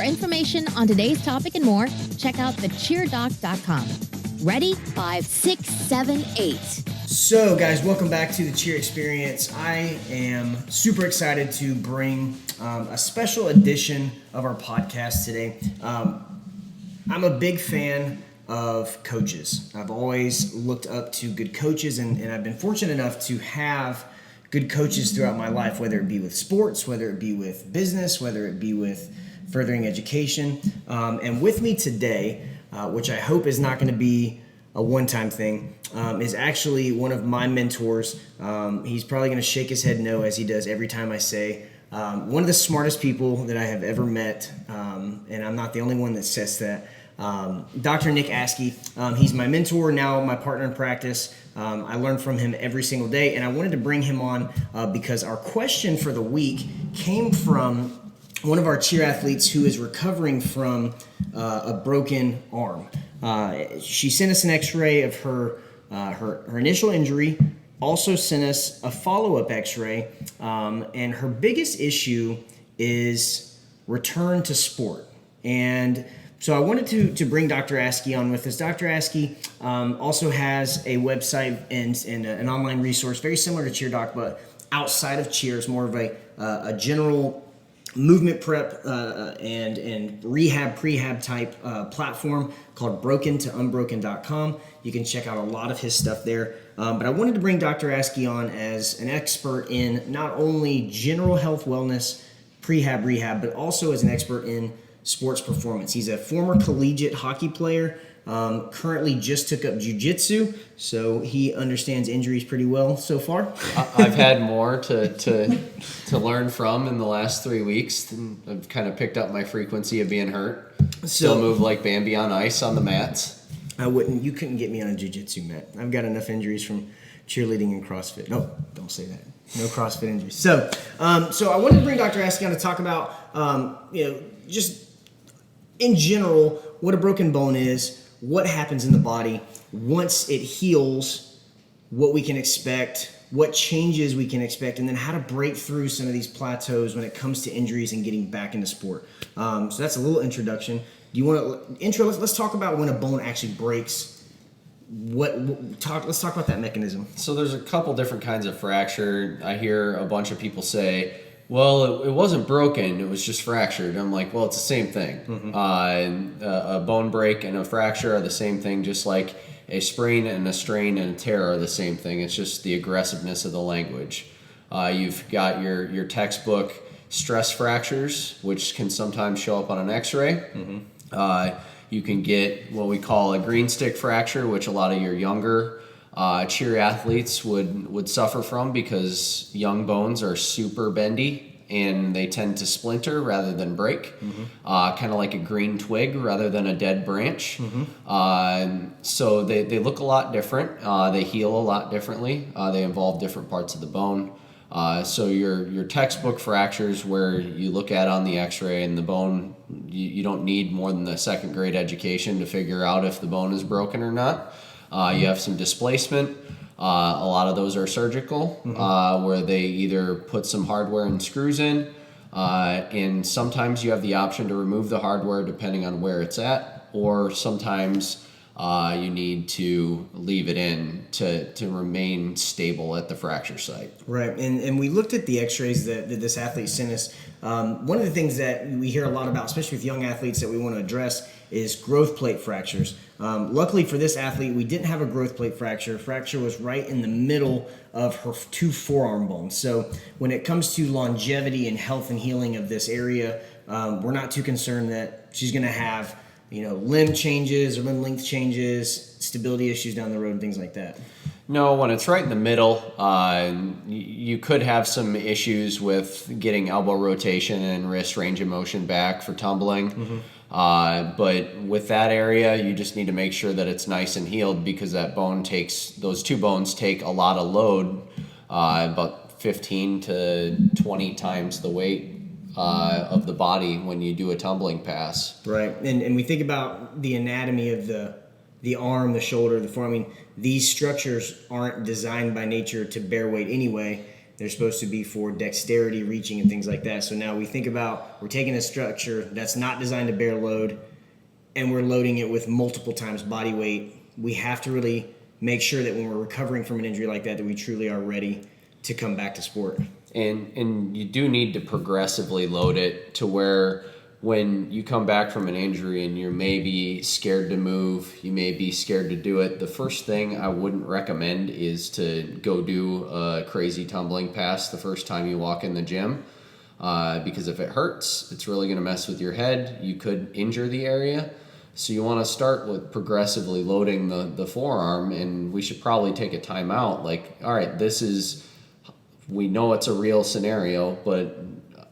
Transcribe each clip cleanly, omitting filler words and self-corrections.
information on today's topic and more, check out thecheerdoc.com. Ready? 5, 6, 7, 8. So guys, welcome back to the Cheer Experience. I am super excited to bring a special edition of our podcast today. I'm a big fan of coaches. I've always looked up to good coaches, and I've been fortunate enough to have good coaches throughout my life, whether it be with sports, whether it be with business, whether it be with furthering education. And with me today, which I hope is not going to be a one-time thing, is actually one of my mentors. He's probably going to shake his head no, as he does every time I say, one of the smartest people that I have ever met, and I'm not the only one that says that. Dr. Nick Askey. He's my mentor, now my partner in practice. I learn from him every single day, and I wanted to bring him on because our question for the week came from one of our cheer athletes who is recovering from a broken arm. She sent us an x-ray of her initial injury, also sent us a follow-up x-ray, and her biggest issue is return to sport. And so I wanted to bring Dr. Askey on with us. Dr. Askey also has a website and an online resource very similar to CheerDoc, but outside of cheer. It's more of a general movement prep and rehab, prehab type platform called brokentounbroken.com. You can check out a lot of his stuff there. But I wanted to bring Dr. Askey on as an expert in not only general health, wellness, prehab, rehab, but also as an expert in sports performance. He's a former collegiate hockey player, currently just took up jiu-jitsu, so he understands injuries pretty well so far. I've had more to learn from in the last 3 weeks. I've kind of picked up my frequency of being hurt. Still move like Bambi on ice on the mats. You couldn't get me on a jiu-jitsu mat. I've got enough injuries from cheerleading and CrossFit. No, don't say that. No CrossFit injuries. So I wanted to bring Dr. Askey on to talk about, just in general, what a broken bone is, what happens in the body once it heals, what we can expect, what changes we can expect, and then how to break through some of these plateaus when it comes to injuries and getting back into sport. So that's a little introduction. Do you want to intro? Let's talk about when a bone actually breaks. Let's talk about that mechanism. So there's a couple different kinds of fracture. I hear a bunch of people say, well, it wasn't broken, it was just fractured. I'm like, well, it's the same thing. Mm-hmm. A bone break and a fracture are the same thing, just like a sprain and a strain and a tear are the same thing. It's just the aggressiveness of the language. You've got your textbook stress fractures, which can sometimes show up on an x-ray. Mm-hmm. You can get what we call a green stick fracture, which a lot of your younger cheer athletes would suffer from because young bones are super bendy and they tend to splinter rather than break, kind of like a green twig rather than a dead branch. Mm-hmm. So they look a lot different. They heal a lot differently. They involve different parts of the bone. So your textbook fractures where you look at on the x-ray and the bone, you don't need more than the second grade education to figure out if the bone is broken or not. You have some displacement. A lot of those are surgical, where they either put some hardware and screws in, and sometimes you have the option to remove the hardware depending on where it's at, or sometimes you need to leave it in to remain stable at the fracture site. Right, and we looked at the x-rays that this athlete sent us. One of the things that we hear a lot about, especially with young athletes that we want to address, is growth plate fractures. Luckily for this athlete, we didn't have a growth plate fracture. Fracture was right in the middle of her two forearm bones. So when it comes to longevity and health and healing of this area, we're not too concerned that she's going to have limb changes or limb length changes, stability issues down the road, and things like that. No, when it's right in the middle, you could have some issues with getting elbow rotation and wrist range of motion back for tumbling. Mm-hmm. But with that area, you just need to make sure that it's nice and healed, because those two bones take a lot of load, about 15 to 20 times the weight of the body when you do a tumbling pass. Right, and we think about the anatomy of the arm, the shoulder, the forearm. I mean, these structures aren't designed by nature to bear weight anyway. They're supposed to be for dexterity, reaching, and things like that. So now we think about, we're taking a structure that's not designed to bear load, and we're loading it with multiple times body weight. We have to really make sure that when we're recovering from an injury like that we truly are ready to come back to sport. And you do need to progressively load it to where when you come back from an injury and you're maybe scared to move, you may be scared to do it, the first thing I wouldn't recommend is to go do a crazy tumbling pass the first time you walk in the gym. Because if it hurts, it's really going to mess with your head. You could injure the area. So you want to start with progressively loading the forearm, and we should probably take a time out. Like, all right, we know it's a real scenario, but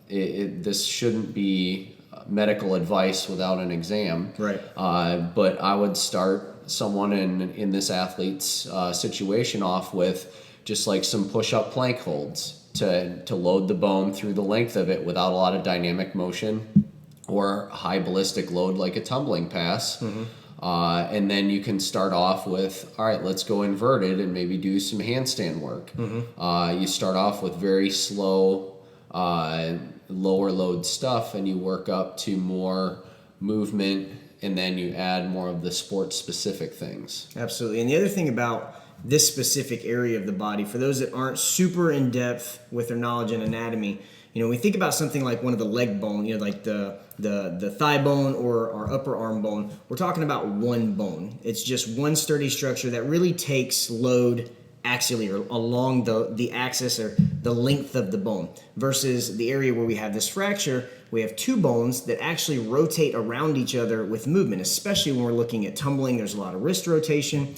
this shouldn't be medical advice without an exam. Right. But I would start someone in this athlete's situation off with just like some push-up plank holds to load the bone through the length of it without a lot of dynamic motion, or high ballistic load like a tumbling pass. Mm-hmm. And then you can start off with, all right, let's go inverted and maybe do some handstand work. Mm-hmm. You start off with very slow, lower load stuff, and you work up to more movement, and then you add more of the sport-specific things. Absolutely. And the other thing about this specific area of the body, for those that aren't super in-depth with their knowledge in anatomy, when we think about something like one of the leg bone, like the thigh bone or our upper arm bone, we're talking about one bone. It's just one sturdy structure that really takes load axially or along the axis or the length of the bone, versus the area where we have this fracture, we have two bones that actually rotate around each other with movement, especially when we're looking at tumbling. There's a lot of wrist rotation.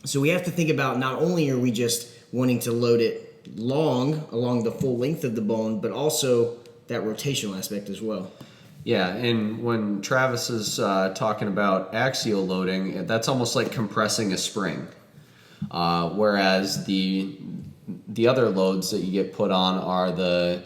So we have to think about, not only are we just wanting to load it along the full length of the bone, but also that rotational aspect as well. Yeah, and when Travis is talking about axial loading, that's almost like compressing a spring. Whereas the other loads that you get put on are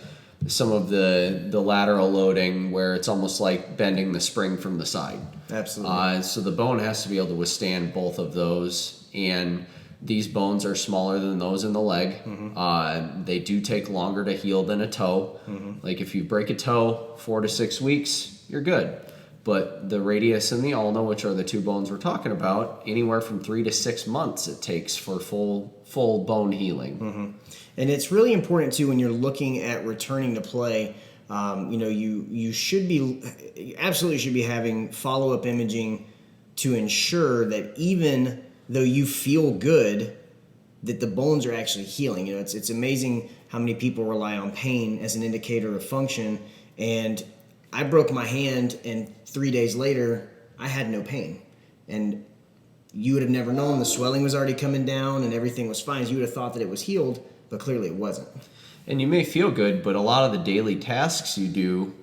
some of the lateral loading, where it's almost like bending the spring from the side. Absolutely. So the bone has to be able to withstand both of those, and these bones are smaller than those in the leg. Mm-hmm. They do take longer to heal than a toe. Mm-hmm. Like if you break a toe, 4 to 6 weeks, you're good. But the radius and the ulna, which are the two bones we're talking about, anywhere from 3 to 6 months it takes for full bone healing. Mm-hmm. And it's really important too, when you're looking at returning to play. You absolutely should be having follow-up imaging to ensure that even though you feel good, that the bones are actually healing. It's amazing how many people rely on pain as an indicator of function. And I broke my hand, and 3 days later, I had no pain. And you would have never known. The swelling was already coming down, and everything was fine. You would have thought that it was healed, but clearly it wasn't. And you may feel good, but a lot of the daily tasks you do,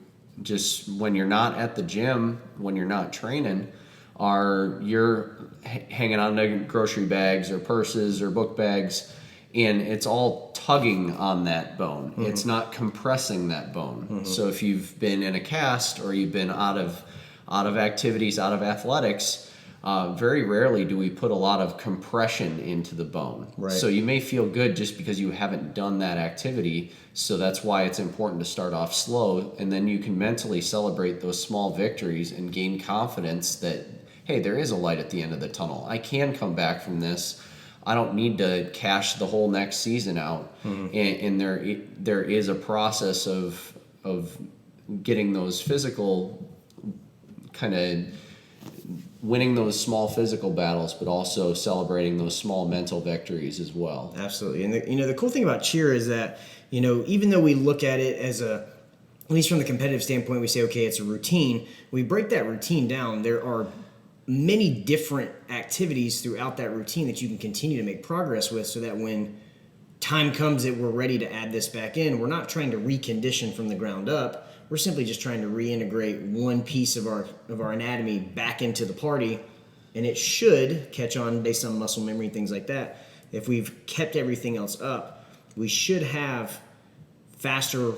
just when you're not at the gym, when you're not training, you're hanging on to grocery bags or purses or book bags, and it's all tugging on that bone. Mm-hmm. It's not compressing that bone. Mm-hmm. So if you've been in a cast, or you've been out of activities, out of athletics, very rarely do we put a lot of compression into the bone. Right. So you may feel good just because you haven't done that activity. So that's why it's important to start off slow, and then you can mentally celebrate those small victories and gain confidence that, hey, there is a light at the end of the tunnel. I can come back from this. I don't need to cash the whole next season out. Mm-hmm. And there is a process of getting those physical, kind of winning those small physical battles, but also celebrating those small mental victories as well. Absolutely. And the cool thing about cheer is that, even though we look at it as at least from the competitive standpoint, we say, okay, it's a routine. We break that routine down. There are many different activities throughout that routine that you can continue to make progress with, so that when time comes that we're ready to add this back in, we're not trying to recondition from the ground up. We're simply just trying to reintegrate one piece of our anatomy back into the party, and it should catch on based on muscle memory and things like that. If we've kept everything else up, we should have faster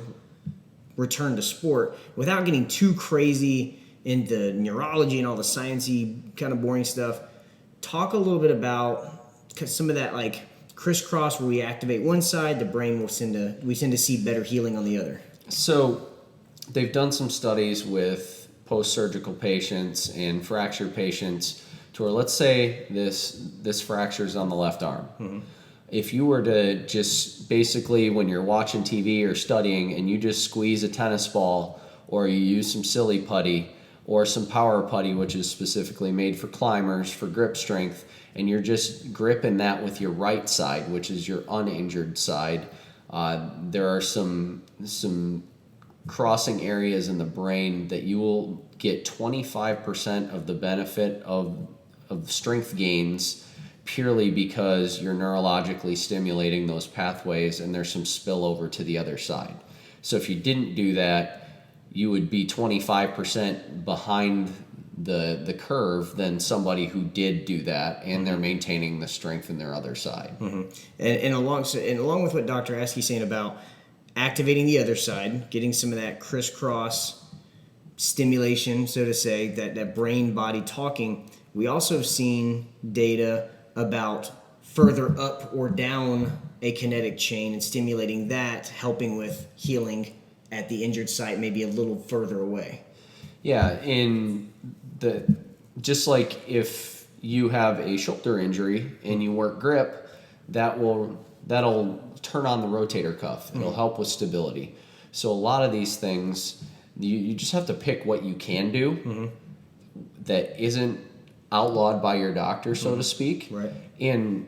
return to sport without getting too crazy into neurology and all the sciencey kind of boring stuff. Talk a little bit about some of that, like crisscross where we activate one side, the brain we tend to see better healing on the other? So they've done some studies with post-surgical patients and fracture patients to where, let's say this fracture is on the left arm. Mm-hmm. If you were to just basically, when you're watching TV or studying and you just squeeze a tennis ball, or you use some silly putty or some power putty, which is specifically made for climbers for grip strength, and you're just gripping that with your right side, which is your uninjured side, there are some crossing areas in the brain that you will get 25% of the benefit of strength gains purely because you're neurologically stimulating those pathways, and there's some spillover to the other side. So if you didn't do that, you would be 25% behind the curve than somebody who did do that, and they're maintaining the strength in their other side. Mm-hmm. And along with what Dr. Askey's saying about activating the other side, getting some of that crisscross stimulation, so to say, that brain-body talking, we also have seen data about further up or down a kinetic chain and stimulating that, helping with healing at the injured site, maybe a little further away. Yeah, just like if you have a shoulder injury and you work grip, that'll turn on the rotator cuff. It'll help with stability. So a lot of these things, you just have to pick what you can do that isn't outlawed by your doctor, so to speak, right, and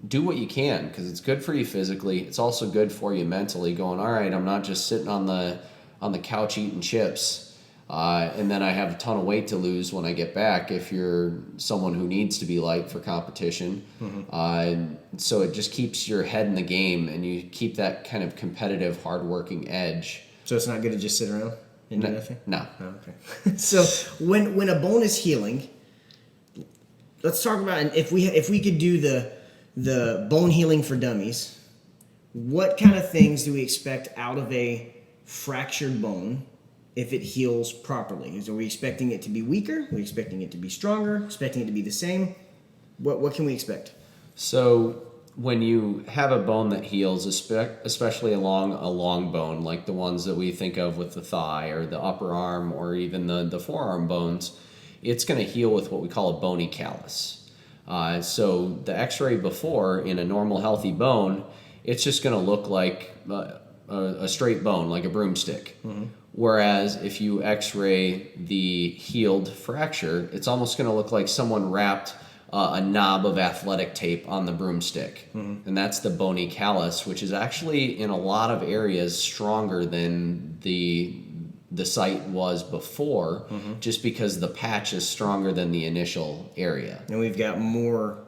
do what you can, because it's good for you physically. It's also good for you mentally, going, all right, I'm not just sitting on the couch eating chips, and then I have a ton of weight to lose when I get back if you're someone who needs to be light for competition. So it just keeps your head in the game, and you keep that kind of competitive, hardworking edge. So it's not good to just sit around and do nothing? No. Oh, okay. So when a bone is healing, let's talk about if we could do the bone healing for dummies. What kind of things do we expect out of a fractured bone if it heals properly? Are we expecting it to be weaker? Are we expecting it to be stronger? Expecting it to be the same? What can we expect? So when you have a bone that heals, especially along a long bone, like the ones that we think of with the thigh or the upper arm or even the forearm bones, it's going to heal with what we call a bony callus. So the x-ray before in a normal healthy bone, it's just going to look like a straight bone, like a broomstick. Whereas if you x-ray the healed fracture, it's almost going to look like someone wrapped a knob of athletic tape on the broomstick. And that's the bony callus, which is actually in a lot of areas stronger than the site was before, just because the patch is stronger than the initial area. And we've got more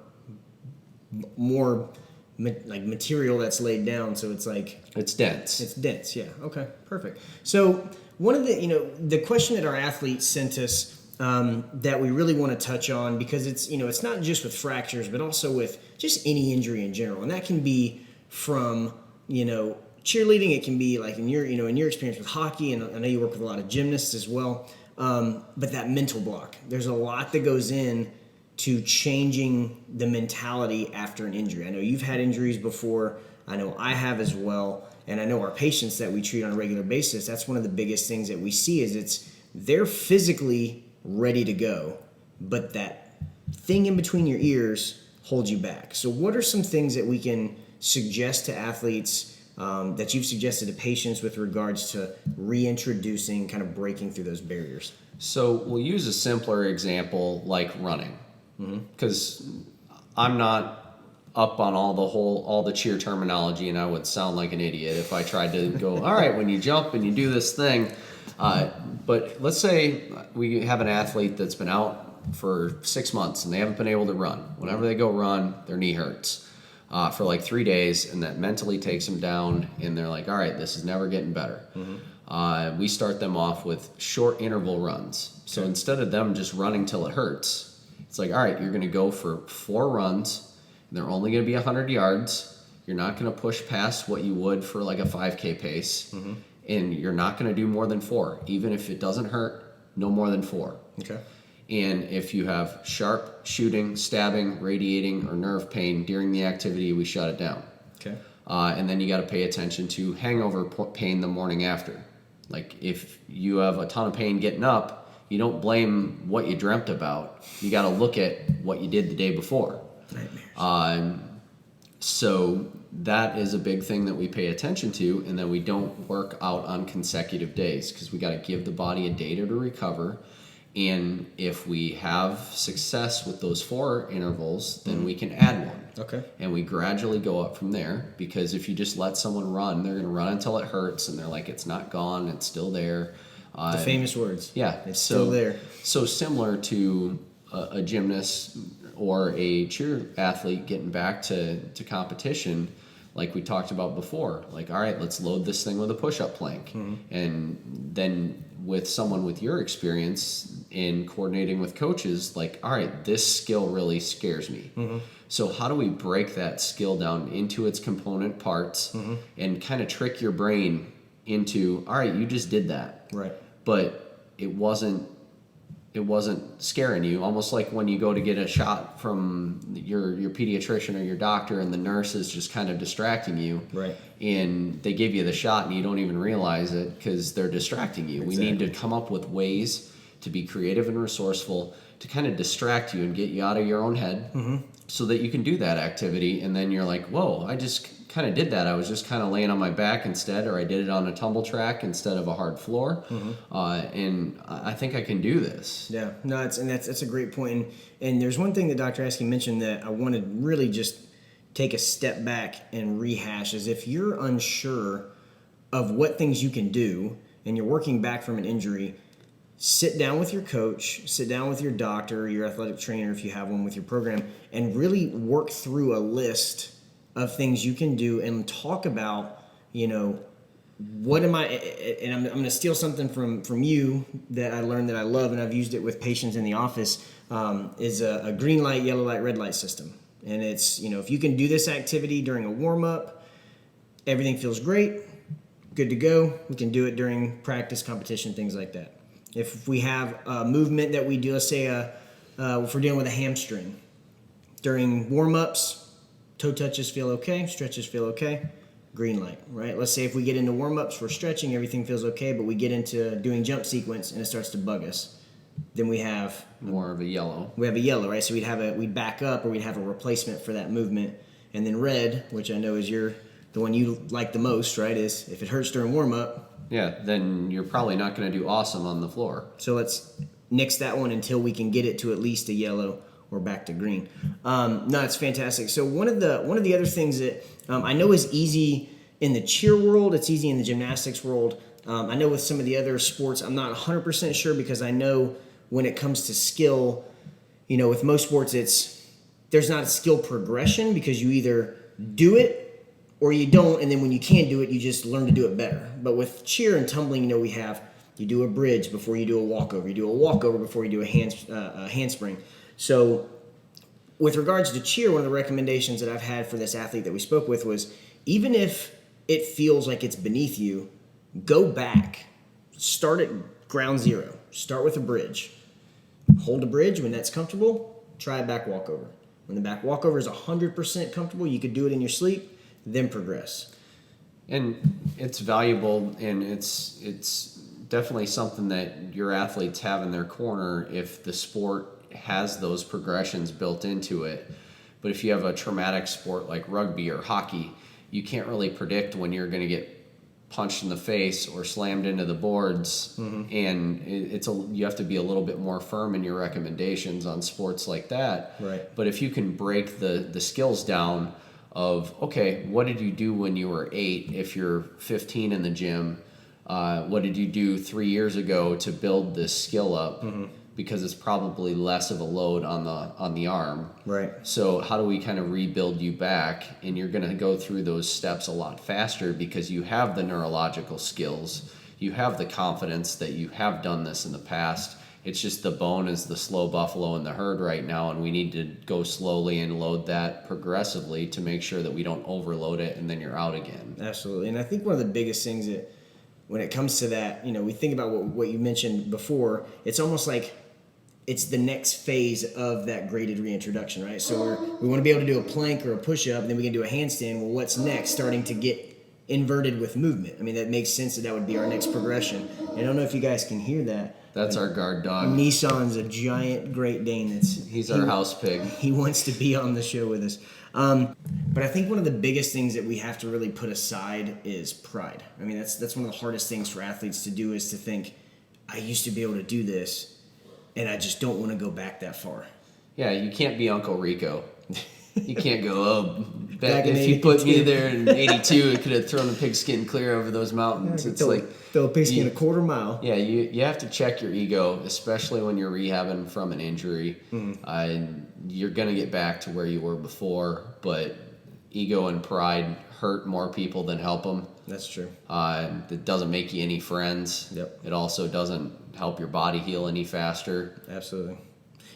like material that's laid down, so it's like it's dense. It's dense, yeah. Okay, perfect. So one of the question that our athletes sent us that we really want to touch on, because it's not just with fractures, but also with just any injury in general, and that can be from cheerleading. It can be like in your experience with hockey, and I know you work with a lot of gymnasts as well. But that mental block, there's a lot that goes in to changing the mentality after an injury. I know you've had injuries before. I know I have as well. And I know our patients that we treat on a regular basis, that's one of the biggest things that we see is they're physically ready to go, but that thing in between your ears holds you back. So what are some things that we can suggest to athletes that you've suggested to patients with regards to reintroducing, kind of breaking through those barriers? So we'll use a simpler example like running, because I'm not up on all the cheer terminology, and I would sound like an idiot if I tried to go, all right, when you jump and you do this thing. But let's say we have an athlete that's been out for 6 months and they haven't been able to run. Whenever they go run, their knee hurts for like 3 days, and that mentally takes them down, and they're like, all right, this is never getting better. We start them off with short interval runs. So instead of them just running till it hurts, it's like, all right, you're going to go for 4 runs, and they're only going to be 100 yards. You're not going to push past what you would for like a 5K pace, and you're not going to do more than 4. Even if it doesn't hurt, no more than 4. Okay. And if you have sharp shooting, stabbing, radiating, or nerve pain during the activity, we shut it down. Okay. And then you got to pay attention to hangover pain the morning after. Like if you have a ton of pain getting up, you don't blame what you dreamt about. You got to look at what you did the day before. Nightmares. So that is a big thing that we pay attention to, and that we don't work out on consecutive days, because we got to give the body a day to recover. And if we have success with those 4 intervals, then we can add one. Okay. And we gradually go up from there, because if you just let someone run, they're going to run until it hurts, and they're like, it's not gone, it's still there. The famous words. Yeah. It's still there. So similar to a gymnast or a cheer athlete getting back to competition, like we talked about before. Like, all right, let's load this thing with a push-up plank. And then with someone with your experience in coordinating with coaches, like, all right, this skill really scares me. So how do we break that skill down into its component parts and kind of trick your brain into, all right, you just did that. Right. But it wasn't scaring you, almost like when you go to get a shot from your pediatrician or your doctor, and the nurse is just kind of distracting you. Right. And they give you the shot and you don't even realize it because they're distracting you. Exactly. We need to come up with ways to be creative and resourceful to kind of distract you and get you out of your own head so that you can do that activity. And then you're like, whoa, I just kind of did that. I was just kind of laying on my back instead, or I did it on a tumble track instead of a hard floor. And I think I can do this. Yeah, no, that's a great point. And there's one thing that Dr. Askey mentioned that I want to really just take a step back and rehash, is if you're unsure of what things you can do and you're working back from an injury, sit down with your coach, sit down with your doctor, your athletic trainer if you have one with your program, and really work through a list of things you can do and talk about, what am I, and I'm going to steal something from you that I learned that I love, and I've used it with patients in the office, is a green light, yellow light, red light system. And it's, if you can do this activity during a warm-up, everything feels great, good to go. We can do it during practice, competition, things like that. If we have a movement that we do, let's say if we're dealing with a hamstring, during warm-ups, toe touches feel okay, stretches feel okay, green light, right? Let's say if we get into warm-ups for stretching, everything feels okay, but we get into doing jump sequence and it starts to bug us. Then we have More of a yellow. We have a yellow, right? So we'd back up, or we'd have a replacement for that movement. And then red, which I know is the one you like the most, right? Is if it hurts during warm-up. Yeah, then you're probably not going to do awesome on the floor. So let's nix that one until we can get it to at least a yellow or back to green. No, it's fantastic. So one of the other things that I know is easy in the cheer world, it's easy in the gymnastics world. I know with some of the other sports, I'm not 100% sure, because I know when it comes to skill, with most sports, there's not a skill progression, because you either do it or you don't, and then when you can't do it, you just learn to do it better. But with cheer and tumbling, you do a bridge before you do a walkover. You do a walkover before you do a handspring. So with regards to cheer, one of the recommendations that I've had for this athlete that we spoke with was, even if it feels like it's beneath you, go back, start at ground zero, start with a bridge. Hold a bridge. When that's comfortable, try a back walkover. When the back walkover is 100% comfortable, you could do it in your sleep, then progress. And it's valuable, and it's definitely something that your athletes have in their corner if the sport has those progressions built into it. But if you have a traumatic sport like rugby or hockey, you can't really predict when you're going to get punched in the face or slammed into the boards, and you have to be a little bit more firm in your recommendations on sports like that. Right. But if you can break the skills down of, okay, what did you do when you were 8 if you're 15 in the gym? What did you do 3 years ago to build this skill up? Because it's probably less of a load on the arm. Right. So how do we kind of rebuild you back? And you're going to go through those steps a lot faster because you have the neurological skills. You have the confidence that you have done this in the past. It's just the bone is the slow buffalo in the herd right now, and we need to go slowly and load that progressively to make sure that we don't overload it and then you're out again. Absolutely. And I think one of the biggest things that when it comes to that, we think about what you mentioned before, it's almost like it's the next phase of that graded reintroduction, right? So we want to be able to do a plank or a push-up, and then we can do a handstand. Well, what's next? Starting to get inverted with movement. I mean, that makes sense that would be our next progression. And I don't know if you guys can hear that. That's our guard dog. Nissan's a giant Great Dane. He's our house pig. He wants to be on the show with us. But I think one of the biggest things that we have to really put aside is pride. I mean, that's one of the hardest things for athletes to do, is to think, I used to be able to do this, and I just don't want to go back that far. Yeah, you can't be Uncle Rico. You can't go, Back in if you 82. put me there in 82, it could have thrown the pigskin clear over those mountains. It's throw a pigskin a quarter mile. Yeah, you have to check your ego, especially when you're rehabbing from an injury. You're going to get back to where you were before, but ego and pride hurt more people than help them. That's true. It doesn't make you any friends. Yep. It also doesn't help your body heal any faster. Absolutely.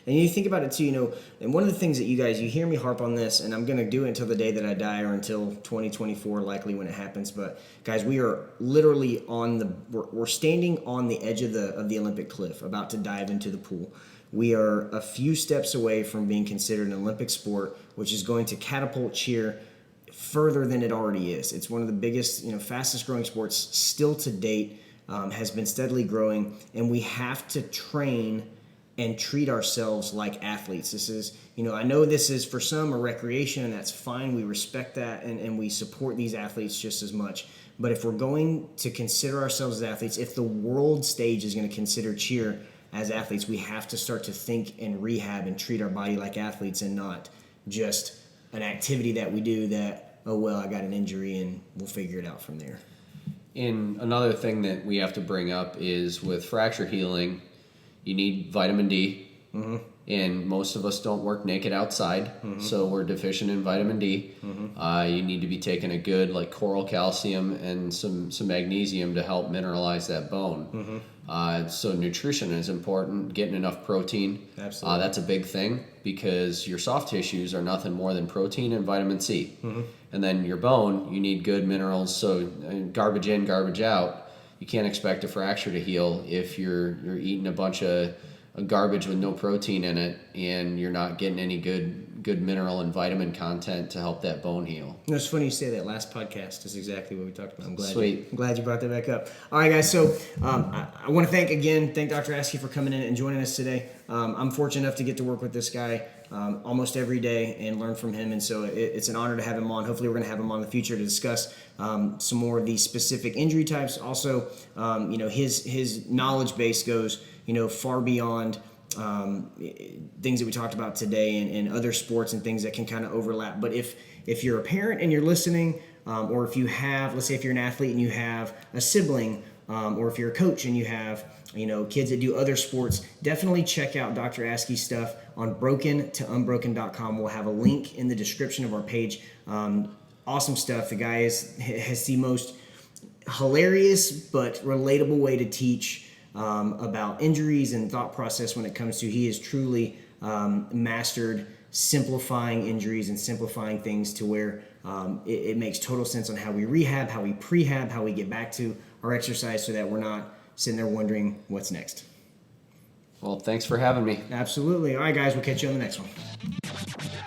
And you think about it too, and one of the things that you hear me harp on this, and I'm going to do it until the day that I die, or until 2024, likely when it happens. But guys, we are literally we're standing on the edge of the Olympic cliff, about to dive into the pool. We are a few steps away from being considered an Olympic sport, which is going to catapult cheer further than it already is. It's one of the biggest, fastest growing sports still to date, has been steadily growing, and we have to train and treat ourselves like athletes. This is, I know this is for some a recreation, and that's fine. We respect that, and we support these athletes just as much. But if we're going to consider ourselves as athletes, if the world stage is going to consider cheer as athletes, we have to start to think and rehab and treat our body like athletes, and not just an activity that we do that, oh, well, I got an injury and we'll figure it out from there. And another thing that we have to bring up is with fracture healing, you need vitamin D, and most of us don't work naked outside, so we're deficient in vitamin D. You need to be taking a good coral calcium and some magnesium to help mineralize that bone. So nutrition is important, getting enough protein. Absolutely. That's a big thing, because your soft tissues are nothing more than protein and vitamin C. And then your bone, you need good minerals, so garbage in, garbage out. You can't expect a fracture to heal if you're eating a bunch of garbage with no protein in it, and you're not getting any good mineral and vitamin content to help that bone heal. It's funny you say that. Last podcast is exactly what we talked about. I'm glad you brought that back up. All right, guys. So I want to thank Dr. Askey for coming in and joining us today. I'm fortunate enough to get to work with this guy almost every day and learn from him, and so it's an honor to have him on. Hopefully, we're going to have him on in the future to discuss some more of these specific injury types. Also, his knowledge base goes far beyond things that we talked about today, and other sports and things that can kind of overlap. But if you're a parent and you're listening, or if you have, let's say if you're an athlete and you have a sibling, or if you're a coach and you have kids that do other sports, definitely check out Dr. Askey's stuff on brokentounbroken.com. We'll have a link in the description of our page. Awesome stuff. The guy has the most hilarious but relatable way to teach about injuries and thought process when it comes to. He has truly mastered simplifying injuries and simplifying things to where it makes total sense on how we rehab, how we prehab, how we get back to our exercise, so that we're not sitting there wondering what's next. Well, thanks for having me. Absolutely. All right, guys, we'll catch you on the next one.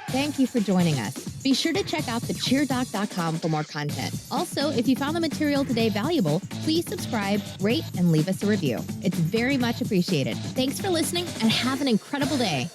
Thank you for joining us. Be sure to check out thecheerdoc.com for more content. Also, if you found the material today valuable, please subscribe, rate, and leave us a review. It's very much appreciated. Thanks for listening, and have an incredible day.